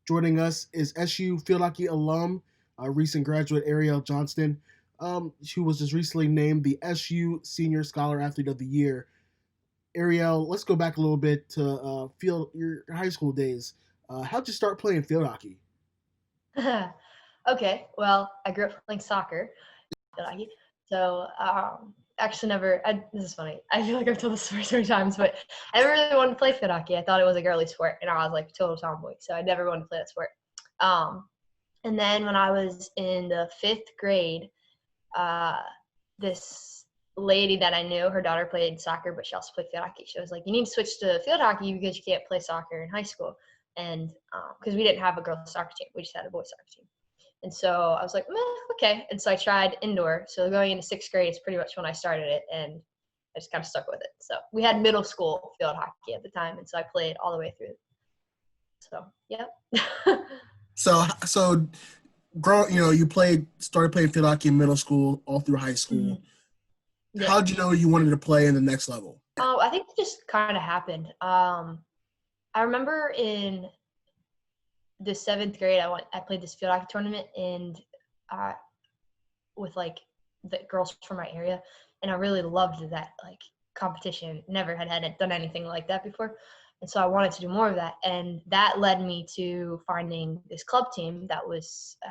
Joining us is SU field hockey alum, recent graduate Arielle Johnston, who was just recently named the SU Senior Scholar Athlete of the Year. Arielle, let's go back a little bit to field your high school days. How'd you start playing field hockey? Okay, well, I grew up playing soccer, hockey. So, actually never, this is funny. I feel like I've told this story so many times, but I never really wanted to play field hockey. I thought it was a girly sport, and I was like a total tomboy, so I never wanted to play that sport. Um, and then when I was in the 5th grade, uh, this lady that I knew, her daughter played soccer, but she also played field hockey. She was like, "You need to switch to field hockey because you can't play soccer in high school." And because we didn't have a girls' soccer team, we just had a boys' soccer team. And so I was like, okay. And so I tried indoor. So going into 6th grade is pretty much when I started it, and I just kind of stuck with it. So we had middle school field hockey at the time, and so I played all the way through. So yeah. So, you started playing field hockey in middle school, all through high school. Mhm. Yeah. How'd you know you wanted to play in the next level? I think it just kind of happened. I remember in the 7th grade, I played this field hockey tournament, and with like the girls from my area, and I really loved that like competition. Never had done anything like that before, and so I wanted to do more of that, and that led me to finding this club team that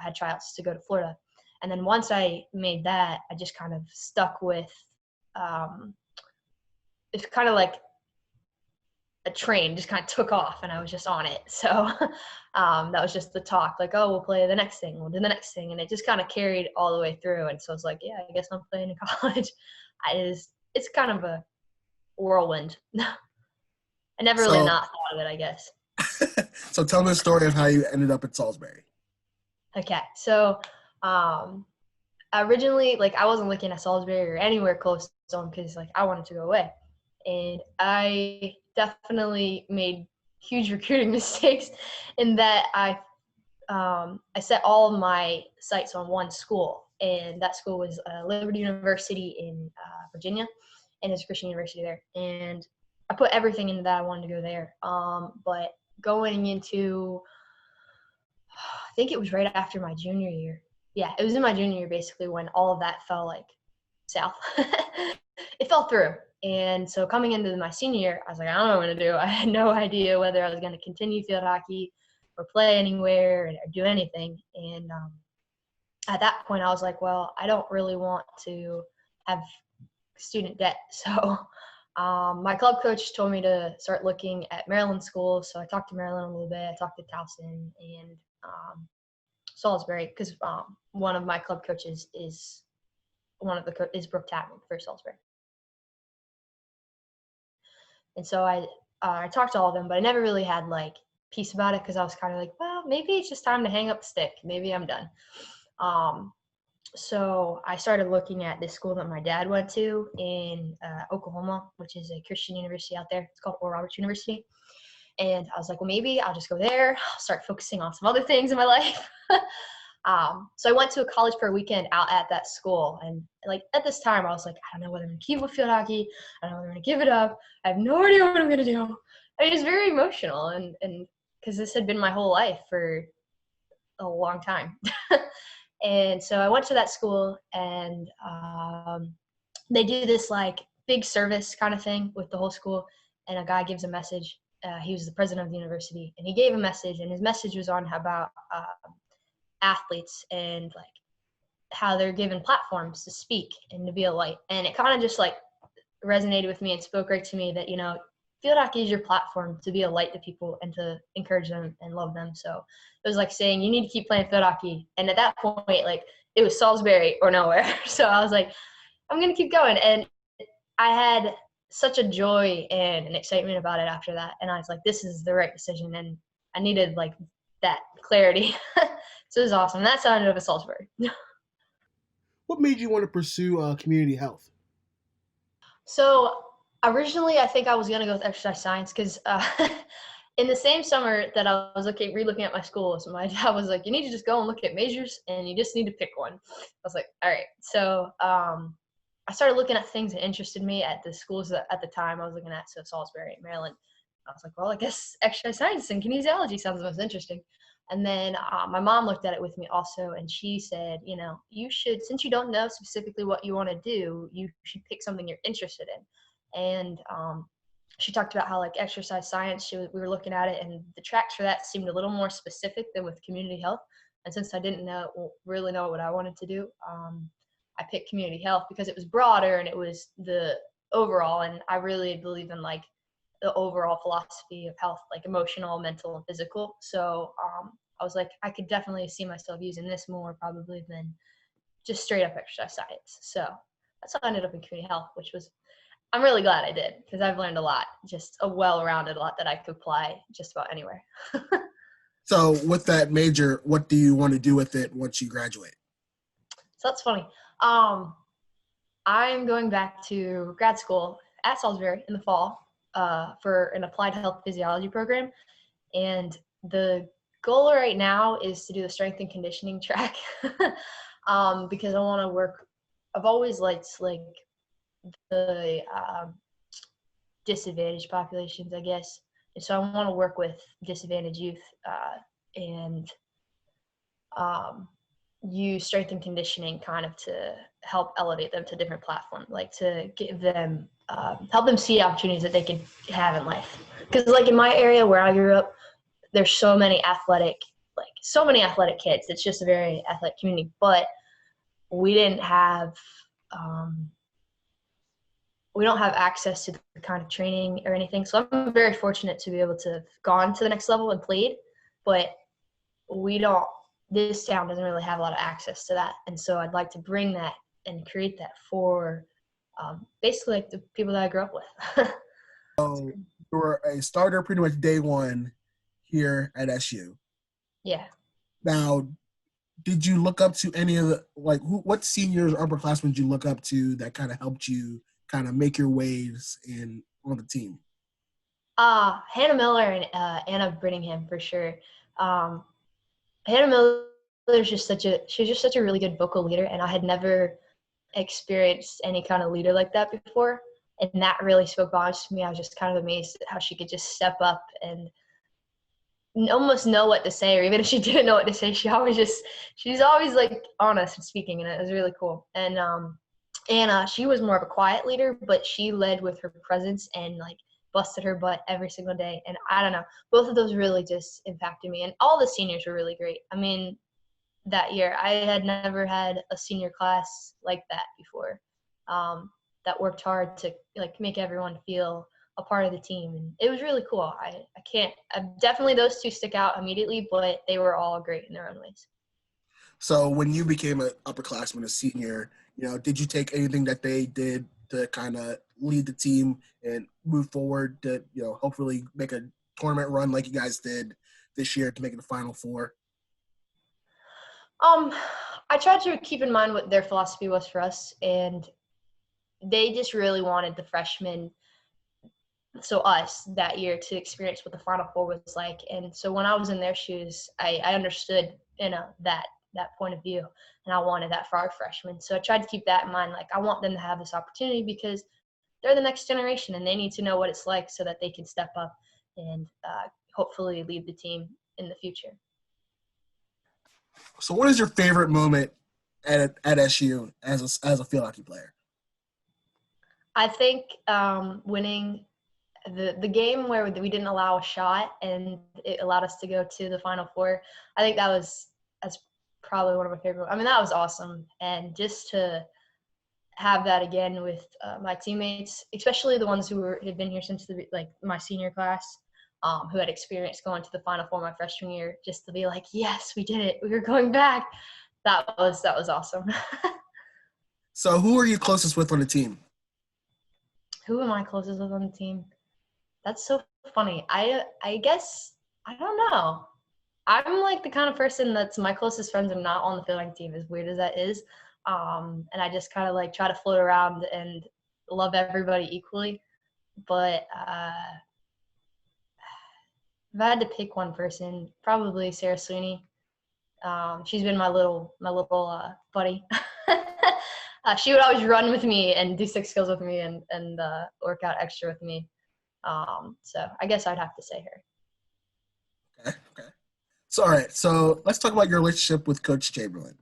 had tryouts to go to Florida, and then once I made that, I just kind of stuck with. It's kind of like a train just kind of took off, and I was just on it. So that was just the talk, like, oh, we'll play the next thing, we'll do the next thing, and it just kind of carried all the way through. And so I was like, yeah, I guess I'm playing in college. It's kind of a whirlwind. I never really So, not thought of it, I guess. so tell me the story of how you ended up at Salisbury. Okay, so originally, like, I wasn't looking at Salisbury or anywhere close to home because, like, I wanted to go away. And I definitely made huge recruiting mistakes in that I set all of my sights on one school, and that school was Liberty University in Virginia, and it's a Christian university there. And I put everything into that. I wanted to go there. But going into, I think it was right after my junior year. Yeah, it was in my junior year basically when all of that fell like south. It fell through. And so coming into my senior year, I was like, I don't know what to do. I had no idea whether I was going to continue field hockey or play anywhere or do anything. And at that point, I was like, well, I don't really want to have student debt. So my club coach told me to start looking at Maryland schools. So I talked to Maryland a little bit. I talked to Towson and Salisbury because one of my club coaches is Brooke Tapman for Salisbury. And so I talked to all of them, but I never really had like peace about it because I was kind of like, well, maybe it's just time to hang up the stick. Maybe I'm done. So I started looking at this school that my dad went to in Oklahoma, which is a Christian university out there. It's called Oral Roberts University. And I was like, well, maybe I'll just go there. I'll start focusing on some other things in my life. So I went to a college for a weekend out at that school. And like at this time, I was like, I don't know whether I'm going to keep with field hockey. I don't know whether I'm going to give it up. I have no idea what I'm going to do. I mean, it was very emotional. And because this had been my whole life for a long time. And so I went to that school, and they do this like big service kind of thing with the whole school. And a guy gives a message. He was the president of the university, and he gave a message, and his message was on about athletes and like how they're given platforms to speak and to be a light. And it kind of just like resonated with me and spoke right to me that, you know, field hockey is your platform to be a light to people and to encourage them and love them. So it was like saying, you need to keep playing field hockey. And at that point, like it was Salisbury or nowhere. So I was like, I'm going to keep going. And I had such a joy and an excitement about it after that. And I was like, this is the right decision. And I needed like that clarity. So it was awesome. And that's how I ended up at Salisbury. What made you want to pursue community health? So originally, I think I was going to go with exercise science because in the same summer that I was re-looking at my schools, my dad was like, you need to just go and look at majors and you just need to pick one. I was like, all right. So I started looking at things that interested me at the schools that at the time I was looking at, so Salisbury, Maryland. I was like, well, I guess exercise science and kinesiology sounds the most interesting. And then my mom looked at it with me also, and she said, you know, you should, since you don't know specifically what you want to do, you should pick something you're interested in. And she talked about how like exercise science, we were looking at it, and the tracks for that seemed a little more specific than with community health. And since I didn't really know what I wanted to do, I picked community health because it was broader and it was the overall. And I really believe in like the overall philosophy of health, like emotional, mental, and physical. So I was like, I could definitely see myself using this more probably than just straight up exercise science. So that's how I ended up in community health, which was, I'm really glad I did because I've learned a lot, just a well-rounded lot that I could apply just about anywhere. So with that major, what do you want to do with it once you graduate? So that's funny. I'm going back to grad school at Salisbury in the fall for an applied health physiology program. And the goal right now is to do the strength and conditioning track because I want to work. I've always liked like the disadvantaged populations, I guess. And so I want to work with disadvantaged youth and use strength and conditioning kind of to help elevate them to different platforms, like to give them, help them see opportunities that they can have in life. Because like in my area where I grew up, there's so many athletic kids. It's just a very athletic community, but we didn't have, we don't have access to the kind of training or anything. So I'm very fortunate to be able to have gone to the next level and played, but this town doesn't really have a lot of access to that. And so I'd like to bring that and create that for basically like the people that I grew up with. So you were a starter pretty much day one here at SU. Yeah. Now, did you look up to any of the, like, what seniors or upperclassmen did you look up to that kind of helped you kind of make your waves on the team? Hannah Miller and Anna Brittingham for sure. Hannah Miller is she's just such a really good vocal leader, and I had never experienced any kind of leader like that before. And that really spoke volumes to me. I was just kind of amazed at how she could just step up and almost know what to say, or even if she didn't know what to say, she's always like honest and speaking, and it was really cool. And Anna, she was more of a quiet leader, but she led with her presence and like busted her butt every single day. And I don't know, both of those really just impacted me. And all the seniors were really great. I mean, that year I had never had a senior class like that before, that worked hard to like make everyone feel a part of the team, and it was really cool. Definitely those two stick out immediately, but they were all great in their own ways. So when you became an upperclassman, a senior, did you take anything that they did to kind of lead the team and move forward to, hopefully make a tournament run like you guys did this year to make it the Final Four? I tried to keep in mind what their philosophy was for us, and they just really wanted the freshmen, so us that year, to experience what the Final Four was like. And so when I was in their shoes, I understood, that point of view, and I wanted that for our freshmen. So I tried to keep that in mind. Like, I want them to have this opportunity because they're the next generation, and they need to know what it's like so that they can step up and hopefully lead the team in the future. So what is your favorite moment at SU as a field hockey player? I think winning the game where we didn't allow a shot and it allowed us to go to the Final Four. I think that's probably one of my favorite. I mean, that was awesome, and just to have that again with my teammates, especially the ones who had been here since my senior class, who had experience going to the Final Four my freshman year, just to be like, yes, we did it. We were going back. That was awesome. So who are you closest with on the team? Who am I closest with on the team? That's so funny. I guess, I don't know. I'm like the kind of person that's my closest friends are not on the fielding team, as weird as that is. And I just kind of like try to float around and love everybody equally. But if I had to pick one person, probably Sarah Sweeney. She's been my little buddy. She would always run with me and do six skills with me and work out extra with me. So I guess I'd have to say her. Okay. So, all right. So let's talk about your relationship with Coach Chamberlain.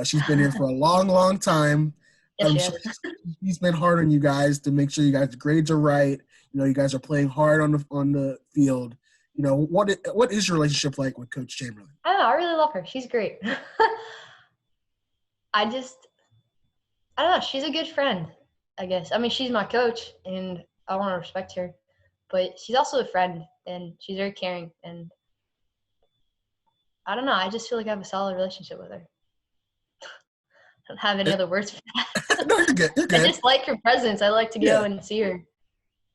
She's been here for a long, long time. Yes, I'm she sure is. he's been hard on you guys to make sure you guys' grades are right. You guys are playing hard on the field. What is your relationship like with Coach Chamberlain? I don't know. I really love her. She's great. I just, I don't know. She's a good friend, I guess. I mean, she's my coach, and I want to respect her. But she's also a friend, and she's very caring. And I don't know. I just feel like I have a solid relationship with her. I don't have any other words for that. No, you're good. You're I good. just like her presence. I like to go Yeah. and see her.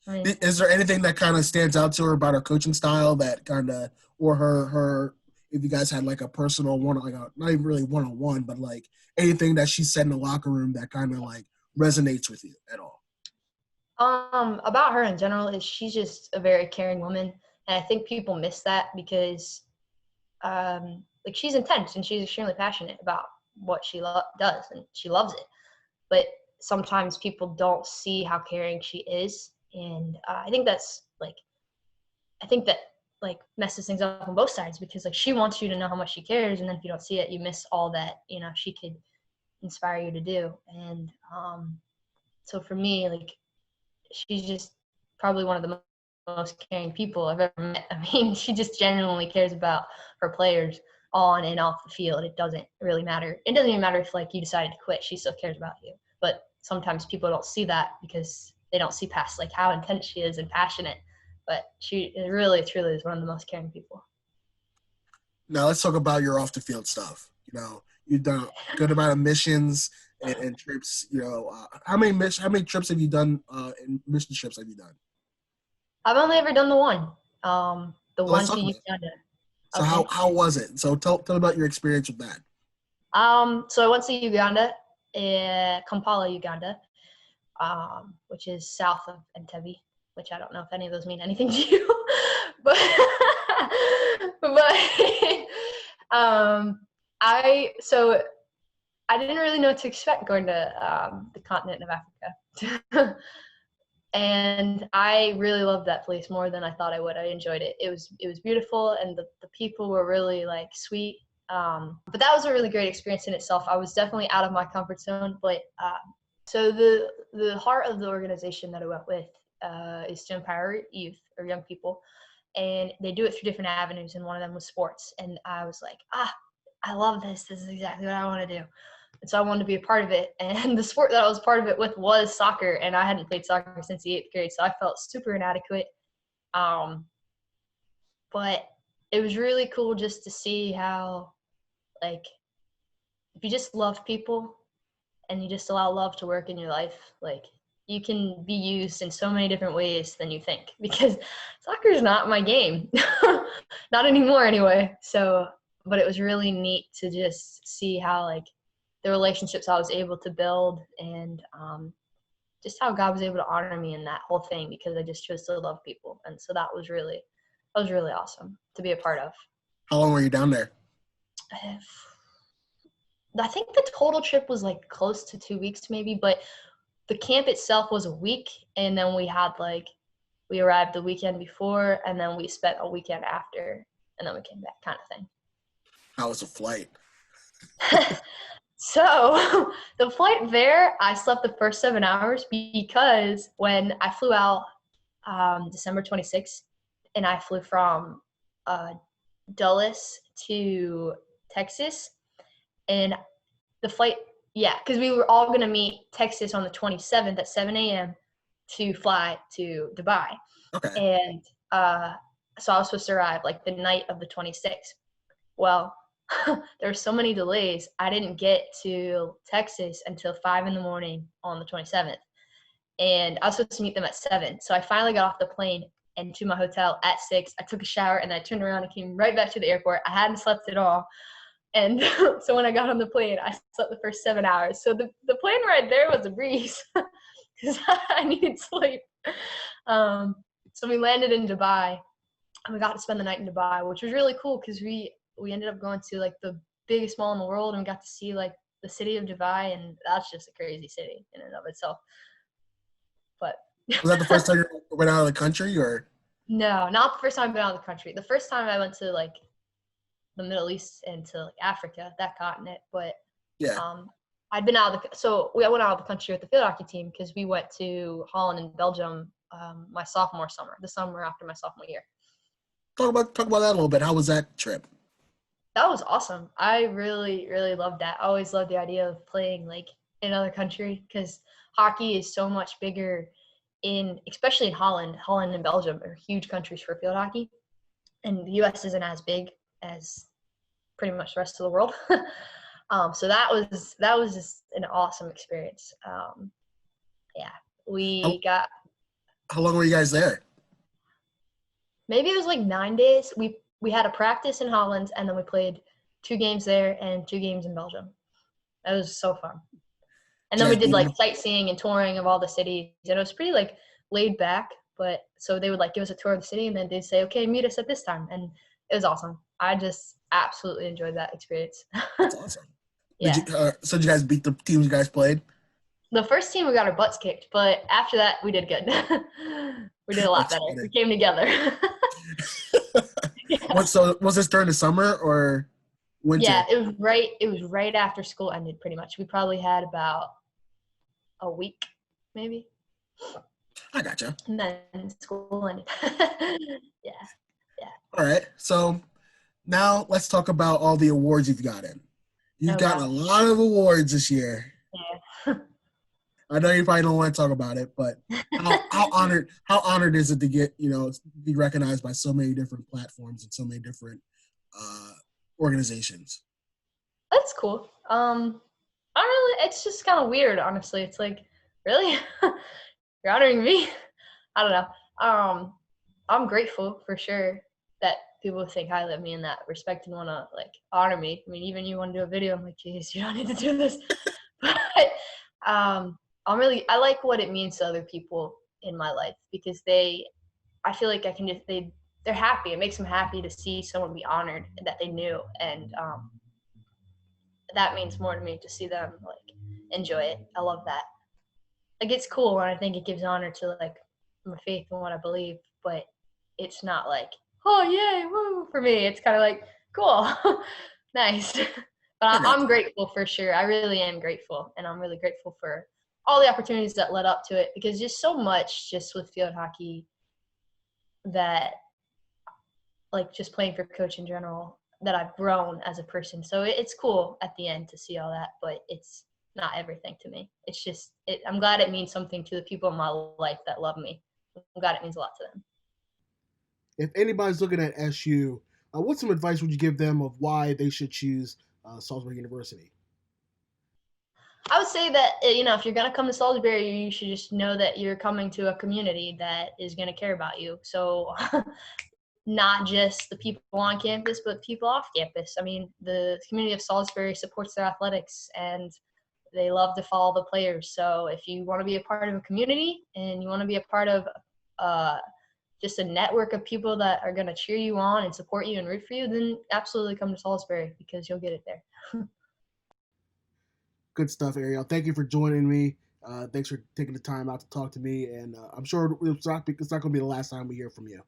I mean, Is there anything that kind of stands out to her about her coaching style that kind of, or her, if you guys had like a personal one, like not even really one on one, but like anything that she said in the locker room that kind of like resonates with you at all? about her in general is she's just a very caring woman, and I think people miss that because, like she's intense and she's extremely passionate about what she does, and she loves it. But sometimes people don't see how caring she is, and I think that like messes things up on both sides because like she wants you to know how much she cares, and then if you don't see it, you miss all that she could inspire you to do. And so for me, like she's just probably one of the most caring people I've ever met. I mean, she just genuinely cares about her players on and off the field. It doesn't really matter. It doesn't even matter if like you decided to quit. She still cares about you. But sometimes people don't see that because they don't see past like how intense she is and passionate. But she really, truly is one of the most caring people. Now let's talk about your off the field stuff. You've done a good amount of missions and trips. How many trips have you done? And mission trips have you done? I've only ever done the one. The So let's one talk to about it. Uganda. So how Okay. how was it? So tell me about your experience with that. So I went to Uganda, Kampala, Uganda, which is south of Entebbe, which I don't know if any of those mean anything to you, but but um, I didn't really know what to expect going to the continent of Africa. And I really loved that place more than I thought I would. I enjoyed it. It was beautiful, and the people were really like sweet. But that was a really great experience in itself. I was definitely out of my comfort zone. But so the heart of the organization that I went with is to empower youth or young people, and they do it through different avenues. And one of them was sports. And I was like, I love this. This is exactly what I want to do. And so I wanted to be a part of it. And the sport that I was part of it with was soccer. And I hadn't played soccer since the 8th grade. So I felt super inadequate. Um, but it was really cool just to see how, like, if you just love people and you just allow love to work in your life, like, you can be used in so many different ways than you think. Because soccer is not my game. Not anymore anyway. So, but it was really neat to just see how, like, the relationships I was able to build, and just how God was able to honor me in that whole thing because I just chose to love people. And so that was really awesome to be a part of. How long were you down there? I think the total trip was like close to 2 weeks maybe, but the camp itself was a week, and then we arrived the weekend before, and then we spent a weekend after, and then we came back, kind of thing. How was the flight? So the flight there, I slept the first 7 hours because when I flew out December 26th, and I flew from Dulles to Texas, and the flight, yeah, because we were all going to meet Texas on the 27th at 7 a.m. to fly to Dubai. Okay. And so I was supposed to arrive like the night of the 26th. Well, there were so many delays. I didn't get to Texas until 5 in the morning on the 27th. And I was supposed to meet them at 7. So I finally got off the plane and to my hotel at 6. I took a shower and I turned around and came right back to the airport. I hadn't slept at all. And so when I got on the plane, I slept the first 7 hours. So the plane ride there was a breeze because I needed sleep. So we landed in Dubai, and we got to spend the night in Dubai, which was really cool because we ended up going to like the biggest mall in the world, and we got to see like the city of Dubai, and that's just a crazy city in and of itself. But Was that the first time you went out of the country, or? no, not the first time I've been out of the country. The first time I went to like the Middle East and to like Africa, that continent. But Yeah. I'd been out of I went out of the country with the field hockey team because we went to Holland and Belgium my sophomore summer, the summer after my sophomore year. Talk about that a little bit. How was that trip? That was awesome. I really, really loved that. I always loved the idea of playing like in another country because hockey is so much bigger especially in Holland. Holland and Belgium are huge countries for field hockey, and the U.S. isn't as big as pretty much the rest of the world. So that was just an awesome experience. Yeah, How long were you guys there? Maybe it was like 9 days. We had a practice in Holland, and then we played 2 games there and 2 games in Belgium. That was so fun. And then we did like sightseeing and touring of all the cities, and it was pretty like laid back. But so they would like give us a tour of the city, and then they'd say, "Okay, meet us at this time," and it was awesome. I just absolutely enjoyed that experience. That's awesome. Yeah. So did you guys beat the teams you guys played? The first team we got our butts kicked, but after that we did good. We did a lot better. We came together. Yeah. So was this during the summer or winter? Yeah, it was right after school ended pretty much. We probably had about a week, maybe. I gotcha. And then school ended. Yeah. All right. So now let's talk about all the awards you've gotten. You've gotten a lot of awards this year. Yeah. I know you probably don't want to talk about it, but how honored is it to get, be recognized by so many different platforms and so many different organizations? That's cool. It's just kind of weird, honestly. It's like, really? You're honoring me? I don't know. I'm grateful for sure that people think highly of me in that respect and want to like honor me. I mean, even you want to do a video, I'm like, geez, you don't need to do this. But I like what it means to other people in my life because I feel like I can they're happy. It makes them happy to see someone be honored that they knew. And that means more to me to see them like enjoy it. I love that. Like it's cool when I think it gives honor to like my faith and what I believe, but it's not like, oh yay, woo for me. It's kind of like, cool, nice. But I'm grateful for sure. I really am grateful, and I'm really grateful for all the opportunities that led up to it because just so much just with field hockey that like just playing for coach in general that I've grown as a person. So it's cool at the end to see all that, but it's not everything to me. It's just I'm glad it means something to the people in my life that love me. I'm glad it means a lot to them. If anybody's looking at SU, what some advice would you give them of why they should choose Salisbury University? I would say that, if you're going to come to Salisbury, you should just know that you're coming to a community that is going to care about you. So not just the people on campus, but people off campus. I mean, the community of Salisbury supports their athletics and they love to follow the players. So if you want to be a part of a community and you want to be a part of just a network of people that are going to cheer you on and support you and root for you, then absolutely come to Salisbury because you'll get it there. Good stuff, Arielle. Thank you for joining me. Thanks for taking the time out to talk to me. And I'm sure it's not going to be the last time we hear from you.